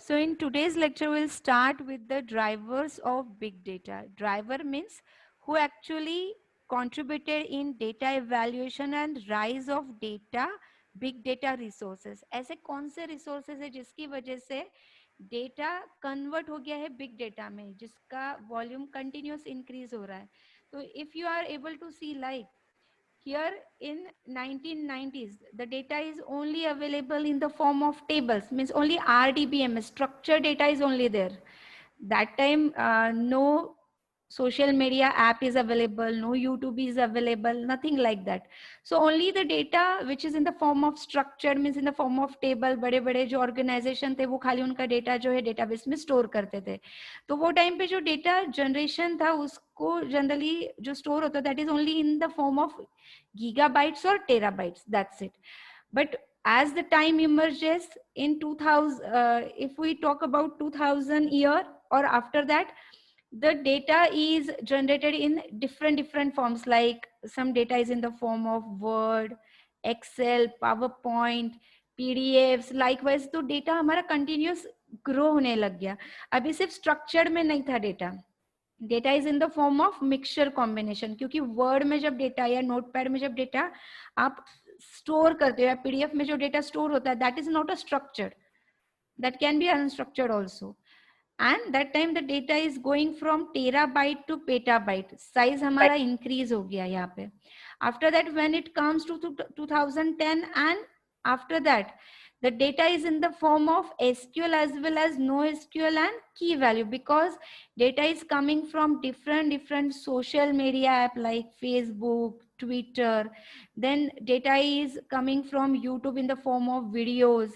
So in today's lecture, we'll start with the drivers of big data. Driver means who actually contributed in data evaluation and rise of data, big data resources. ऐसे कौन से resources है जिसकी वजह से data convert हो गया है बिग डेटा में, जिसका वॉल्यूम कंटिन्यूस इंक्रीज हो रहा है. तो if you are able to see like here in 1990s, the data is only available in the form of tables, means only RDBMS, structured data is only there. That time, no social media app is available, no YouTube is available, nothing like that. So only the data which is in the form of structured, means in the form of table, बड़े बड़े जो organization थे वो खाली उनका data जो है database में store करते थे. तो वो time पे जो data generation था उसको generally जो store होता that is only in the form of gigabytes or terabytes, that's it. But as the time emerges in 2000, if we talk about 2000 year or after that, the data is generated in different forms, like some data is in the form of Word, Excel, PowerPoint, PDFs. Likewise तो data हमारा continuous grow होने लग गया. अभी सिर्फ structured में नहीं था data. Data is in the form of mixture combination, क्योंकि वर्ड में जब डेटा या नोटपैड में जब डेटा आप स्टोर करते हो या पीडीएफ में जो डेटा स्टोर होता है that is not a structured, that can be unstructured also. And that time the data is going from terabyte to petabyte, size हमारा increase हो गया यहाँ पे. After that when it comes to 2010 and after that, the data is in the form of SQL as well as NoSQL and key value, because data is coming from different social media app like Facebook, Twitter. Then data is coming from YouTube in the form of videos,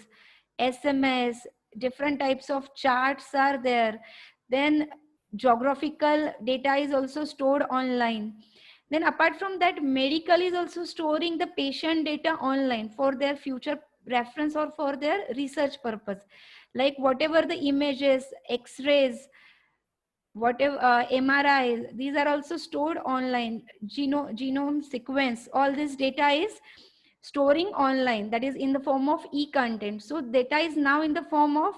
SMS, different types of charts are there. Then geographical data is also stored online. Then apart from that, medical is also storing the patient data online for their future reference or for their research purpose. Like whatever the images, x-rays, whatever MRI, these are also stored online. Genome sequence, all this data is storing online, that is in the form of e-content. So data is now in the form of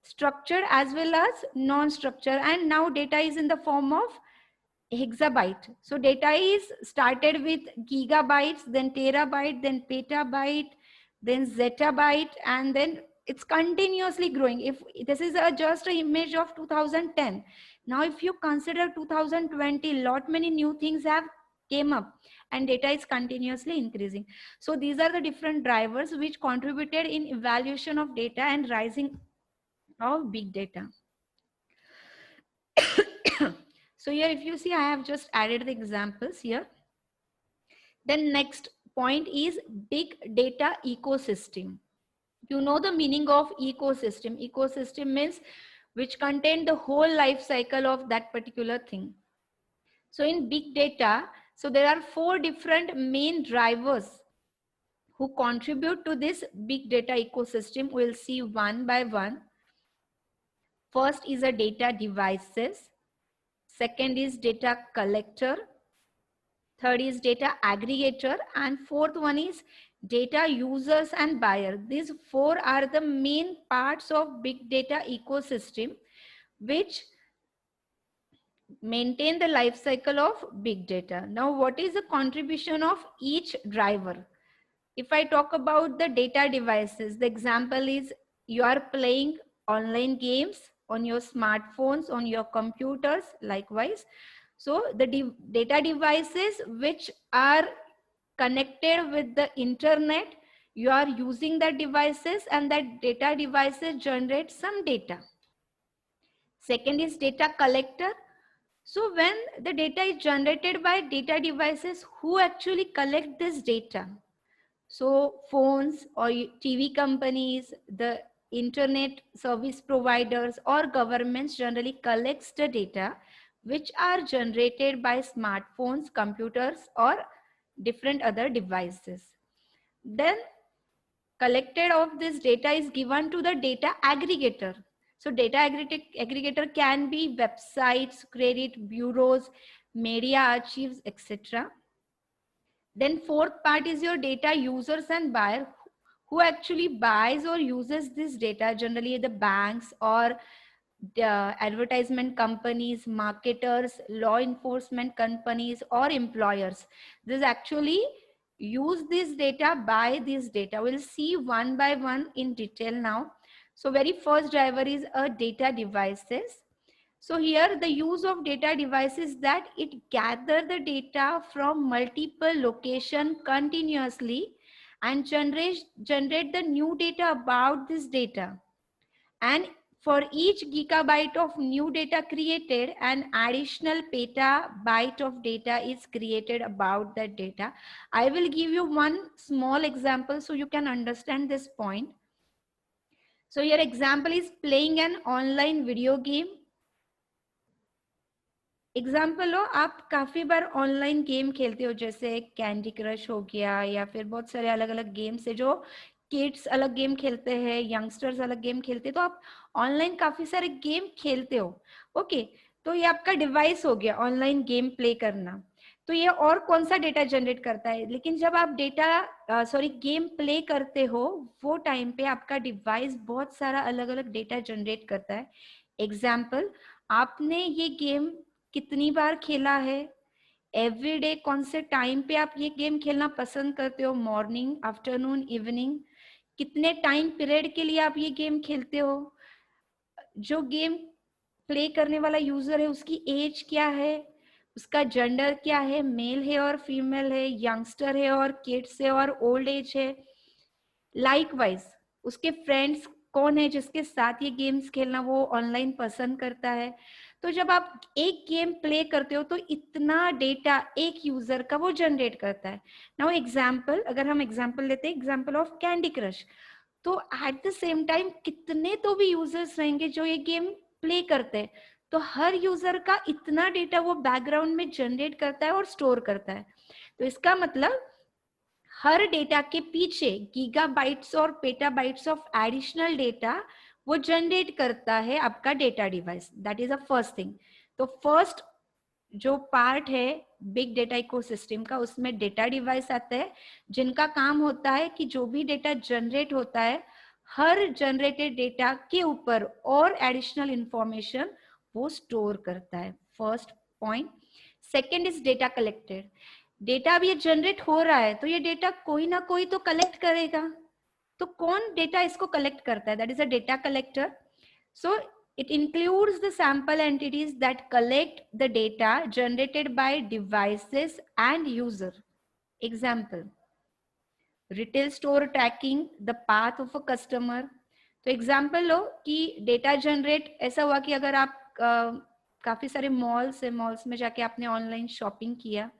structured as well as non-structured, and now data is in the form of hexabyte. So data is started with gigabytes, then terabyte, then petabyte, then zettabyte, and then it's continuously growing. If this is just an image of 2010, now if you consider 2020, lot many new things have came up and data is continuously increasing. So these are the different drivers which contributed in evaluation of data and rising of big data. So here if you see, I have just added the examples here. Then next point is big data ecosystem. You know the meaning of ecosystem. Ecosystem means which contain the whole life cycle of that particular thing. So in big data, so there are 4 different main drivers who contribute to this big data ecosystem. We'll see one by one. First is a data devices. Second is data collector. Third is data aggregator, and fourth one is data users and buyer. These 4 are the main parts of big data ecosystem which maintain the life cycle of big data. Now, what is the contribution of each driver? If I talk about the data devices, the example is you are playing online games on your smartphones, on your computers, likewise. So the data devices which are connected with the internet, you are using the devices and that data devices generate some data. Second is data collector. So when the data is generated by data devices, who actually collect this data? So phones or TV companies, the internet service providers or governments generally collects the data which are generated by smartphones, computers or different other devices. Then collected of this data is given to the data aggregator. So data aggregator can be websites, credit bureaus, media archives, etc. Then fourth part is your data users and buyer, who actually buys or uses this data, generally the banks or the advertisement companies, marketers, law enforcement companies, or employers. This actually use this data, buy this data. We'll see one by one in detail now. So very first driver is a data devices. So here the use of data devices that it gather the data from multiple location continuously and generate the new data about this data. And for each gigabyte of new data created, an additional petabyte of data is created about that data. I will give you one small example so you can understand this point. So your example is playing an online video game. Example लो, आप काफी बार online game खेलते हो, जैसे candy crush हो गया या फिर बहुत सारे अलग अलग गेम्स है जो किड्स अलग गेम खेलते हैं, यंगस्टर्स अलग गेम खेलते हैं, तो आप ऑनलाइन काफी सारे गेम खेलते हो। ओके, तो ये आपका डिवाइस हो गया ऑनलाइन गेम प्ले करना। तो ये और कौन सा डेटा जनरेट करता है, लेकिन जब आप गेम प्ले करते हो वो टाइम पे आपका डिवाइस बहुत सारा अलग अलग डेटा जनरेट करता है। एग्जाम्पल, आपने ये गेम कितनी बार खेला है, एवरीडे कौन से टाइम पे आप ये गेम खेलना पसंद करते हो, मॉर्निंग, आफ्टरनून, इवनिंग, कितने टाइम पीरियड के लिए आप ये गेम खेलते हो, जो गेम प्ले करने वाला यूजर है उसकी एज क्या है, उसका जेंडर क्या है, मेल है और फीमेल है, यंगस्टर है और किड्स है और ओल्ड एज है। लाइकवाइज उसके फ्रेंड्स कौन है जिसके साथ ये गेम्स खेलना वो ऑनलाइन पसंद करता है। तो जब आप एक गेम प्ले करते हो तो इतना डेटा एक यूजर का वो जनरेट करता है। नाउ एग्जांपल, अगर हम एग्जांपल लेते हैं, एग्जांपल ऑफ कैंडी क्रश, तो एट द सेम टाइम कितने तो भी यूजर्स रहेंगे जो ये गेम प्ले करते हैं, तो हर यूजर का इतना डेटा वो बैकग्राउंड में जनरेट करता है और स्टोर करता है। तो इसका मतलब हर डेटा के पीछे गीगाबाइट्स और पेटाबाइट्स ऑफ एडिशनल डेटा वो जनरेट करता है आपका data device. That is a first thing. तो फर्स्ट जो पार्ट है बिग डेटा इकोसिस्टम का, उसमें डेटा डिवाइस आता है जिनका काम होता है कि जो भी डेटा जनरेट होता है हर जनरेटेड डेटा के ऊपर और एडिशनल इंफॉर्मेशन वो स्टोर करता है। First point. Second is data collected. Data अब ये जनरेट हो रहा है तो ये डेटा कोई ना कोई तो कलेक्ट करेगा, तो कौन डेटा इसको कलेक्ट करता है, that is a data collector. So it includes the sample entities that collect the data generated by devices and user. Example, retail store tracking the path of a customer. तो example लो कि data generate ऐसा हुआ कि अगर आप काफी सारे malls है, मॉल्स में जाके आपने ऑनलाइन शॉपिंग किया,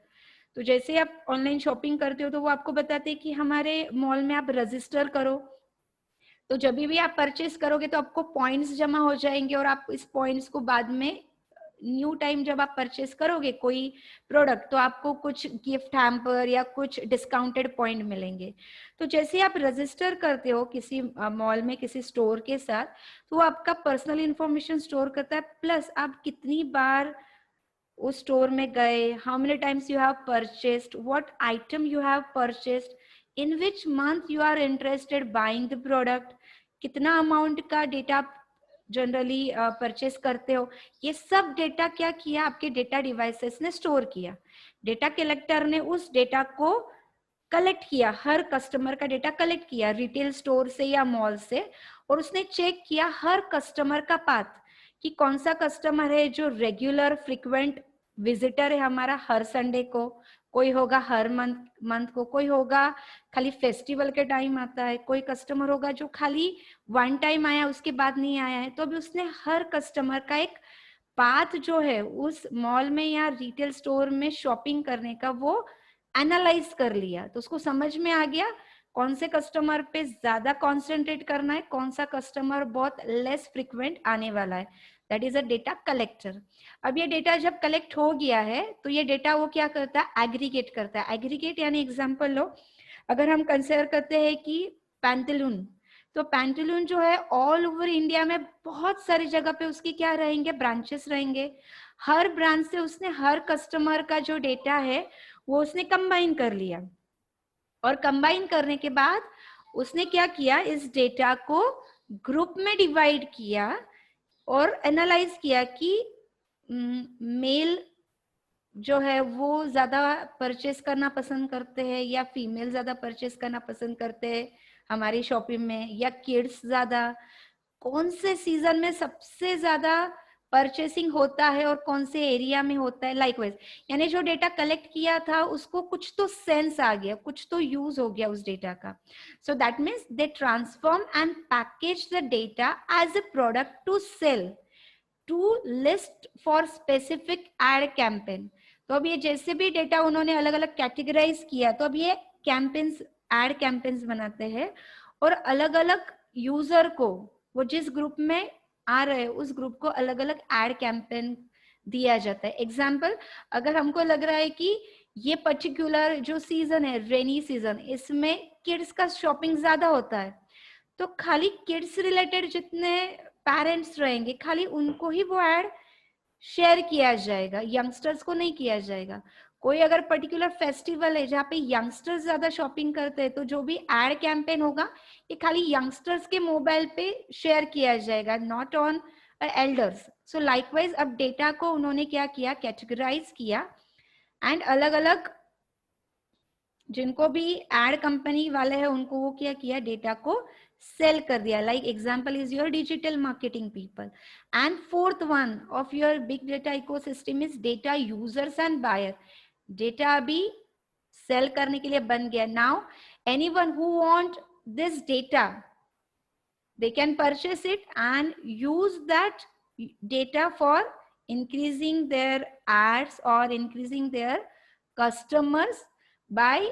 तो जैसे आप ऑनलाइन शॉपिंग करते हो तो वो आपको बताते हैं कि हमारे मॉल में आप रजिस्टर करो, तो जब भी आप परचेस करोगे तो आपको पॉइंट्स जमा हो जाएंगे और आप इस पॉइंट्स को बाद में न्यू टाइम जब आप परचेस करोगे कोई प्रोडक्ट तो आपको कुछ गिफ्ट हैम्पर या कुछ डिस्काउंटेड पॉइंट मिलेंगे। तो जैसे आप रजिस्टर करते हो किसी मॉल में किसी स्टोर के साथ, तो वो आपका पर्सनल इंफॉर्मेशन स्टोर करता है, प्लस आप कितनी बार उस स्टोर में गए, how many times you have purchased, what item you have purchased, in which month you are interested buying the product, कितना अमाउंट का डेटा जनरली परचेस करते हो, ये सब डेटा क्या किया आपके डेटा डिवाइसेस ने स्टोर किया। डेटा कलेक्टर ने उस डेटा को कलेक्ट किया, हर कस्टमर का डेटा कलेक्ट किया रिटेल स्टोर से या मॉल से, और उसने चेक किया हर कस्टमर का पाथ कि कौन सा कस्टमर है जो रेगुलर फ्रिक्वेंट विजिटर है हमारा हर संडे को, कोई होगा हर मंथ को, कोई होगा खाली फेस्टिवल के टाइम आता है, कोई कस्टमर होगा जो खाली वन टाइम आया उसके बाद नहीं आया है। तो अभी उसने हर कस्टमर का एक पाथ जो है उस मॉल में या रिटेल स्टोर में शॉपिंग करने का वो एनालाइज कर लिया, तो उसको समझ में आ गया कौन से कस्टमर पे ज्यादा कॉन्सेंट्रेट करना है, कौन सा कस्टमर बहुत लेस फ्रिक्वेंट आने वाला है। That is a data collector. अब ये डेटा जब कलेक्ट हो गया है तो ये डेटा वो क्या करता है, एग्रीगेट करता है। एग्रीगेट यानी एग्जांपल लो, अगर हम कंसिडर करते हैं कि पैंटलून, तो पैंटलून जो है ऑल ओवर इंडिया में बहुत सारी जगह पे उसकी क्या रहेंगे, ब्रांचेस रहेंगे। हर ब्रांच से उसने हर कस्टमर का जो डेटा है वो उसने कंबाइन कर लिया, और कंबाइन करने के बाद उसने क्या किया, इस डेटा को ग्रुप में डिवाइड किया और एनालाइज किया कि मेल जो है वो ज्यादा परचेस करना पसंद करते हैं या फीमेल ज्यादा परचेस करना पसंद करते हैं हमारी शॉपिंग में, या किड्स ज्यादा, कौन से सीजन में सबसे ज्यादा परचेसिंग होता है और कौन से एरिया में होता है, लाइकवाइज। यानी जो डेटा कलेक्ट किया था उसको कुछ तो सेंस आ गया, कुछ तो यूज हो गया उस डेटा का। So that means they transform and package the data as a product to sell to list for specific ad campaign. तो अब ये जैसे भी डेटा उन्होंने अलग अलग कैटेगराइज किया, तो अब ये कैंपेन्स, एड कैंपेन्स बनाते हैं और अलग अलग यूजर को, वो जिस ग्रुप में आ रहे हैं उस ग्रुप को अलग अलग एड कैंपेन दिया जाता है। एग्जाम्पल, अगर हमको लग रहा है कि ये पर्टिकुलर जो सीजन है, रेनी सीजन, इसमें किड्स का शॉपिंग ज्यादा होता है, तो खाली किड्स रिलेटेड जितने पेरेंट्स रहेंगे खाली उनको ही वो एड शेयर किया जाएगा, यंगस्टर्स को नहीं किया जाएगा। कोई अगर पर्टिकुलर फेस्टिवल है जहाँ पे यंगस्टर्स ज्यादा शॉपिंग करते हैं, तो जो भी एड कैंपेन होगा ये खाली यंगस्टर्स के मोबाइल पे शेयर किया जाएगा, not on elders. So likewise अब डेटा को उन्होंने क्या किया, कैटेगराइज किया एंड अलग अलग जिनको भी एड कंपनी वाले हैं उनको वो क्या किया, डेटा को सेल कर दिया। Like example is your digital marketing people. And fourth one of your big data ecosystem is data users and buyer. Data अभी सेल करने के लिए बन गया। Now anyone who want this data, they can purchase it and use that data for increasing their ads or increasing their customers by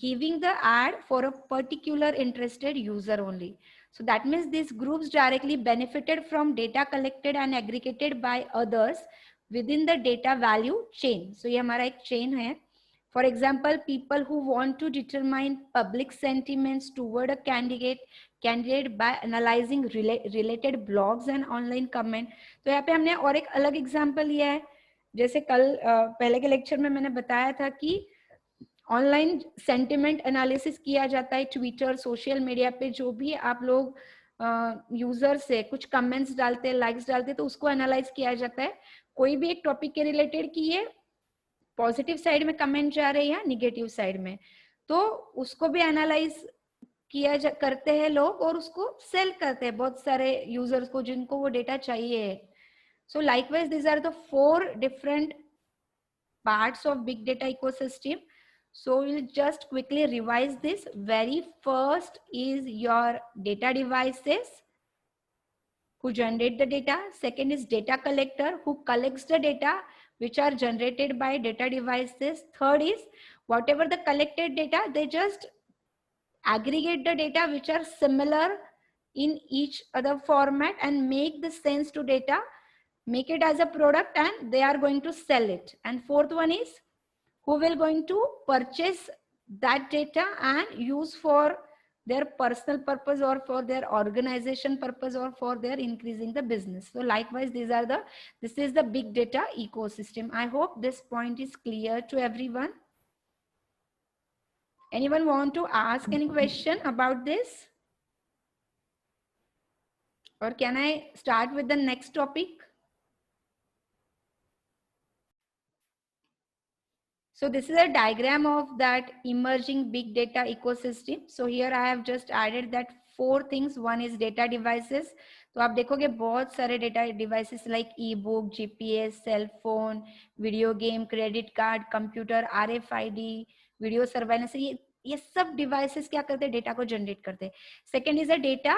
giving the ad for a particular interested user only. So that means these groups directly benefited from data collected and aggregated by others within the data value chain. So ये हमारा एक chain है. For example, people who want to determine public sentiments toward a candidate by analyzing related blogs and online comment. तो यहाँ पे हमने और एक अलग एग्जाम्पल लिया है, जैसे कल पहले के लेक्चर में मैंने बताया था कि ऑनलाइन सेंटिमेंट एनालिसिस किया जाता है ट्विटर, सोशल मीडिया पे जो भी आप लोग यूजर से कुछ कमेंट्स डालते हैं, लाइक्स डालते हैं, तो उसको एनालाइज किया जाता है कोई भी एक टॉपिक के रिलेटेड कि ये पॉजिटिव साइड में कमेंट जा रहे हैं या निगेटिव साइड में, तो उसको भी एनालाइज करते हैं लोग और उसको सेल करते हैं बहुत सारे यूजर्स को जिनको वो डेटा चाहिए है. So likewise this are the 4 different parts of big data ecosystem. So we'll just quickly revise this. Very first is your data devices who generate the data. Second is data collector who collects the data which are generated by data devices. Third is whatever the collected data, they just aggregate the data which are similar in each other format and make the sense to data, make it as a product, and they are going to sell it. And fourth one is who will going to purchase that data and use for their personal purpose or for their organization purpose or for their increasing the business. So likewise, this is the big data ecosystem. I hope this point is clear to everyone. Anyone want to ask any question about this? Or can I start with the next topic? So this is a diagram of that emerging big data ecosystem. So here I have just added that 4 things. One is data devices. तो आप देखोगे बहुत सारे data devices like e-book, GPS, cell phone, video game, credit card, computer, RFID, video surveillance. ये सब devices क्या करते हैं, data को generate करते हैं. Second is a data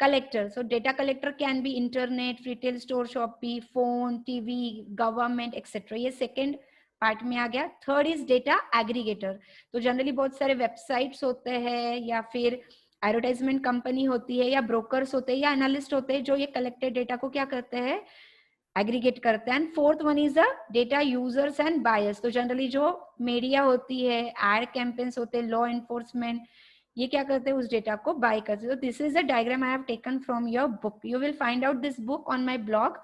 collector. So data collector can be internet, retail store, Shopee, phone, TV, government, etc. ये second part में आ गया. Third is data aggregator. तो जनरली बहुत सारे वेबसाइट्स होते हैं या फिर एडवर्टाइजमेंट कंपनी होती है या ब्रोकर्स होते हैं या एनालिस्ट होते हैं जो ये कलेक्टेड डेटा को क्या करते हैं, एग्रीगेट करते हैं. And fourth one is the data users and buyers. तो जनरली जो मीडिया होती है, एड कैंपेन्स होते हैं, लॉ एनफोर्समेंट, ये क्या करते हैं, उस डेटा को बाय करते हैं. तो this is the diagram I have taken from your book. You will find out this book on my blog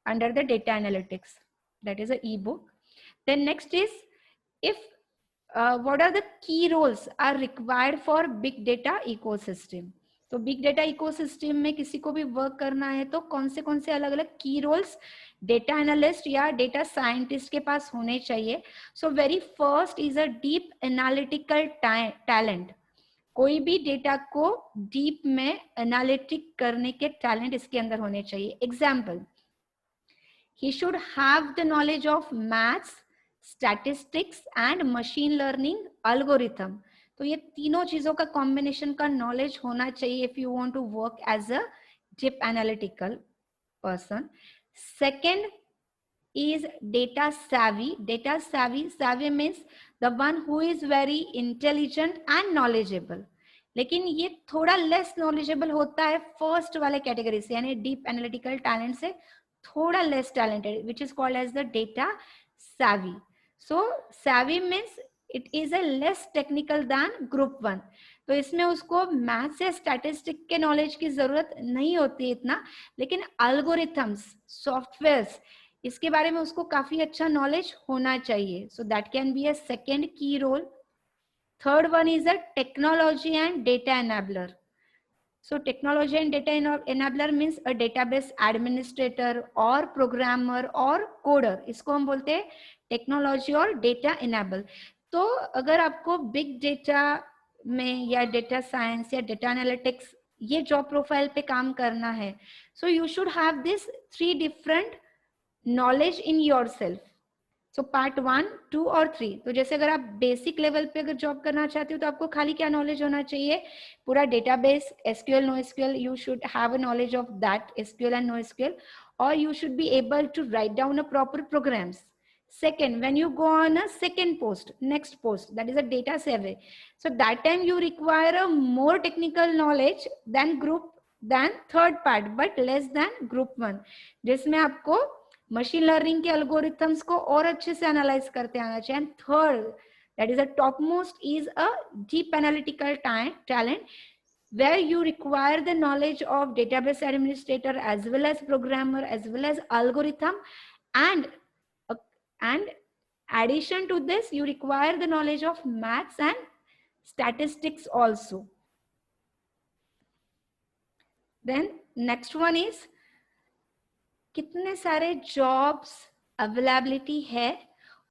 under the data analytics. That is a e-book. Then next is if what are the key roles are required for big data ecosystem? तो big data ecosystem में किसी को भी work करना है तो कौन से अलग अलग की रोल्स डेटा एनालिस्ट या डेटा साइंटिस्ट के पास होने चाहिए. So very first is a deep analytical talent. कोई भी डेटा को डीप में एनालिटिक करने के टैलेंट इसके अंदर होने चाहिए. Example, he should have the knowledge of maths, statistics and machine learning algorithm. तो ये तीनों चीजों का कॉम्बिनेशन का नॉलेज होना चाहिए if you want to work as a deep analytical person. Second is data savvy. Data savvy means the one who is very intelligent and knowledgeable. लेकिन ये थोड़ा लेस नॉलेजेबल होता है फर्स्ट वाले कैटेगरी से, यानी डीप एनालिटिकल टैलेंट से थोड़ा less talented, which is called as the data savvy. So savvy means it is a less technical than group 1. तो इसमें उसको मैथ्स या स्टैटिस्टिक के नॉलेज की जरूरत नहीं होती इतना, लेकिन अल्गोरिथम्स, सॉफ्टवेयर्स, इसके बारे में उसको काफी अच्छा नॉलेज होना चाहिए. So that can be a second key role. Third one is a technology and data enabler. So technology and data enabler means a database administrator or programmer or coder. इसको हम बोलते हैं टेक्नोलॉजी और data enable. तो अगर आपको big data में या डेटा साइंस या डेटा एनालिटिक्स ये जॉब प्रोफाइल पे काम करना है, so you should have this 3 different knowledge in your self. So part 1, 2 और 3. तो जैसे अगर आप बेसिक लेवल पे अगर जॉब करना चाहते हो तो आपको खाली क्या नॉलेज होना चाहिए, पूरा database, SQL, no SQL, you should have a knowledge of that SQL and no SQL, or you should be able to write down a proper programs. Second, when you go on a second post, next post, that is a data survey, so that time you require a more technical knowledge than third part, but less than group 1, जिसमें आपको machine learning के algorithms को और अच्छे से analyse करते आना चाहिए. And third, that is a top most, is a deep analytical talent where you require the knowledge of database administrator as well as programmer as well as algorithm, and and addition to this you require the knowledge of maths and statistics also. Then next one is कितने सारे jobs availability है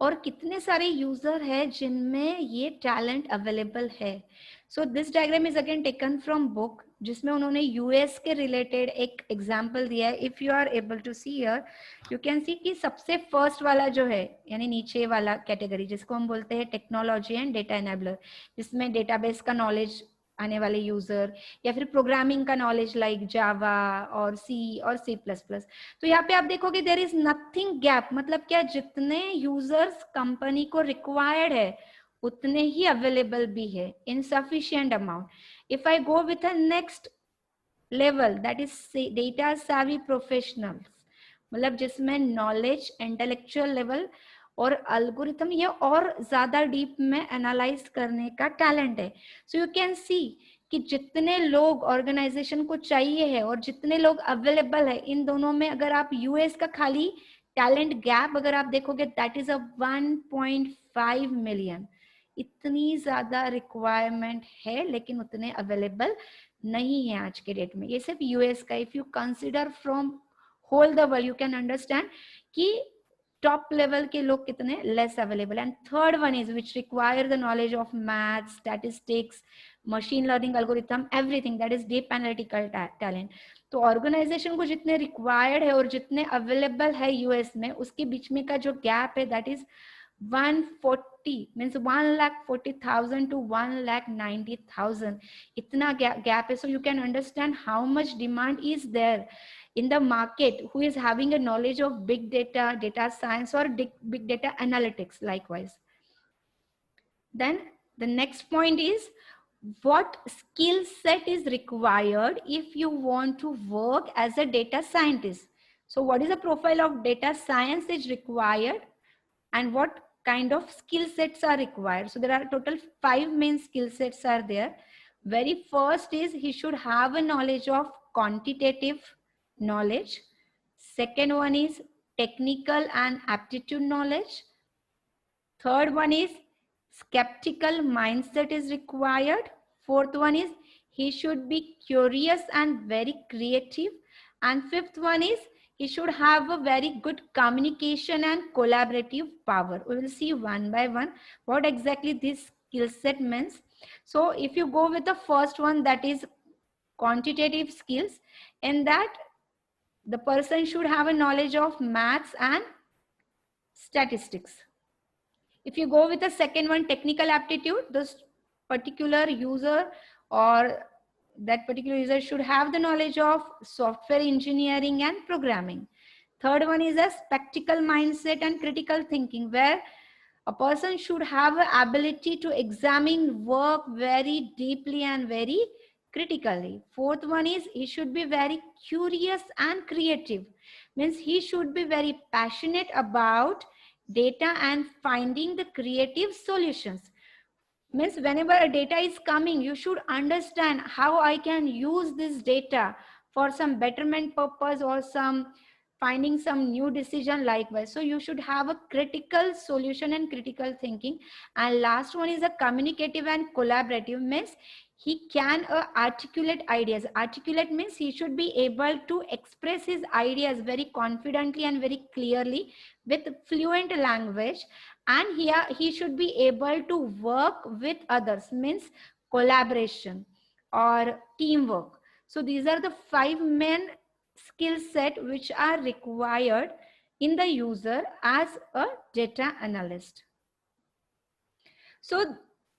और कितने सारे user है जिनमें ये talent available है. So this diagram is again taken from book, जिसमें उन्होंने यूएस के रिलेटेड एक एग्जांपल दिया है. If you are able to see here, you can see कि सबसे फर्स्ट वाला जो है, यानी नीचे वाला कैटेगरी, जिसको हम बोलते हैं टेक्नोलॉजी एंड डेटा एनेबलर, जिसमें डेटाबेस का नॉलेज आने वाले यूजर, या फिर प्रोग्रामिंग का नॉलेज लाइक जावा और सी और सी प्लस प्लस. तो यहाँ पे आप देखोगे देयर इज नथिंग गैप, मतलब क्या, जितने यूजर्स कंपनी को रिक्वायर्ड है उतने ही अवेलेबल भी है in sufficient amount. If I go with a next level, that is data savvy professionals, मतलब जिसमें नॉलेज, इंटेलेक्चुअल लेवल और अल्गोरिथम ये और ज्यादा डीप में एनालाइज करने का टैलेंट है. सो यू कैन सी कि जितने लोग ऑर्गेनाइजेशन को चाहिए है और जितने लोग अवेलेबल है, इन दोनों में अगर आप यूएस का खाली टैलेंट गैप अगर आप देखोगे, दैट इज अ 1.5 मिलियन. इतनी ज्यादा रिक्वायरमेंट है लेकिन उतने अवेलेबल नहीं है आज के डेट में. ये सिर्फ यूएस का. If you consider from whole the world, you can understand कि टॉप लेवल के लोग कितने less available. And third one is which require the knowledge of math, statistics, machine learning algorithm, everything, that is deep analytical talent. तो organization को जितने required है और जितने अवेलेबल है यूएस में, उसके बीच में का जो गैप है, दैट इज 140 means 1,40,000 to 1,90,000. इतना gap है. So you can understand how much demand is there in the market who is having a knowledge of big data, data science or big data analytics likewise. Then the next point is what skill set is required if you want to work as a data scientist. So what is the profile of data science is required and what kind of skill sets are required. So there are total 5 main skill sets are there. Very first is he should have a knowledge of quantitative knowledge. Second one is technical and aptitude knowledge. Third one is skeptical mindset is required. Fourth one is he should be curious and very creative. And fifth one is he should have a very good communication and collaborative power. We will see one by one what exactly this skill set means. So if you go with the first one, that is quantitative skills, in that the person should have a knowledge of maths and statistics. If you go with the second one, technical aptitude, this particular user or that particular user should have the knowledge of software engineering and programming. Third one is a spectacle mindset and critical thinking, where a person should have the ability to examine work very deeply and very critically. Fourth one is he should be very curious and creative, means he should be very passionate about data and finding the creative solutions. Means whenever a data is coming, you should understand how I can use this data for some betterment purpose or some finding some new decision likewise. So you should have a critical solution and critical thinking. And last one is a communicative and collaborative, means he can articulate ideas. Articulate means he should be able to express his ideas very confidently and very clearly with fluent language. And here he should be able to work with others, means collaboration or teamwork. So these are the 5 main skill set which are required in the user as a data analyst. So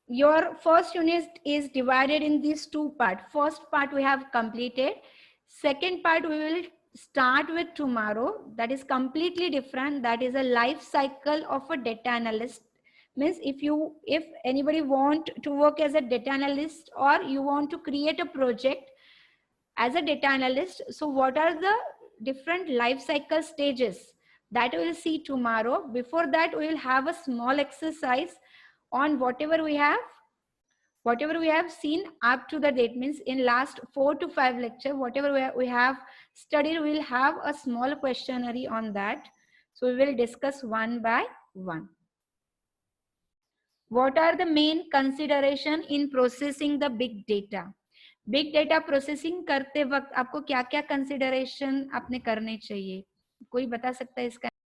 your first unit is divided in these two parts. First part we have completed. Second part we will start with tomorrow. That is completely different. That is a life cycle of a data analyst. Means if anybody want to work as a data analyst or you want to create a project as a data analyst, so what are the different life cycle stages, that we will see tomorrow. Before that we will have a small exercise on whatever we have seen up to the date, means in last 4 to 5 lecture, whatever we have studied, we will have a small questionnaire on that. So we will discuss one by one. What are the main consideration in processing the big data? Big data processing करते वक्त आपको क्या क्या consideration अपने करने चाहिए, कोई बता सकता है इसका